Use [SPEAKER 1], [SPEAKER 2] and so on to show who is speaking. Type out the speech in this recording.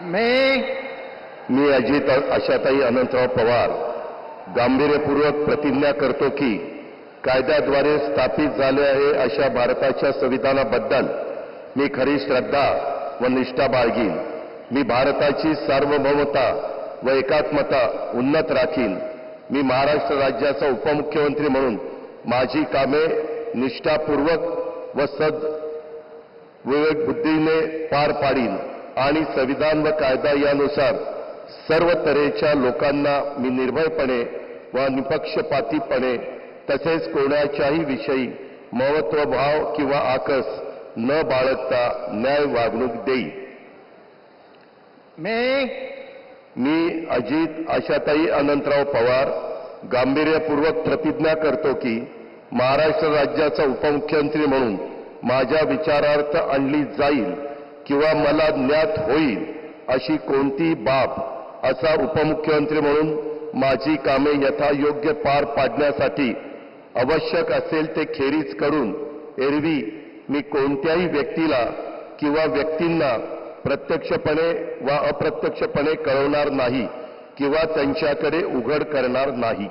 [SPEAKER 1] मी अजित आशाताई अनंतराव पवार गांभीर्यपूर्वक प्रतिज्ञा करतो की कायद्याद्वारे स्थापित झाले आहे अशा भारताच्या संविधानाबद्दल मी खरी श्रद्धा व निष्ठा बाळगीन. मी भारताची सार्वभौमता व एकात्मता उन्नत राखीन. मी महाराष्ट्र राज्याचा उपमुख्यमंत्री म्हणून माझी कामे निष्ठापूर्वक व विवेक बुद्धीने पार पाडीन आणि संविधान व कायदा यानुसार सर्व तऱ्हेच्या लोकांना मी निर्भयपणे व निपक्षपातीपणे तसेच कोणाच्याही विषयी महत्त्वभाव किंवा आकस न बाळगता न्याय वागणूक देईन. मी अजित आशाताई अनंतराव पवार गांभीर्यपूर्वक प्रतिज्ञा करतो की महाराष्ट्र राज्याचा उपमुख्यमंत्री म्हणून माझ्या विचारार्थ आणली जाईल किंवा मला ज्ञात होईल अशी कोणतीही बाब असा उपमुख्यमंत्री म्हणून माझी कामे यथायोग्य पार पाडण्यासाठी आवश्यक असेल ते खेरीज करून एरवी मी कोणत्याही व्यक्तीला किंवा व्यक्तींना प्रत्यक्षपणे वा अप्रत्यक्षपणे कळवणार नाही किंवा त्यांच्याकडे उघड करणार नाही.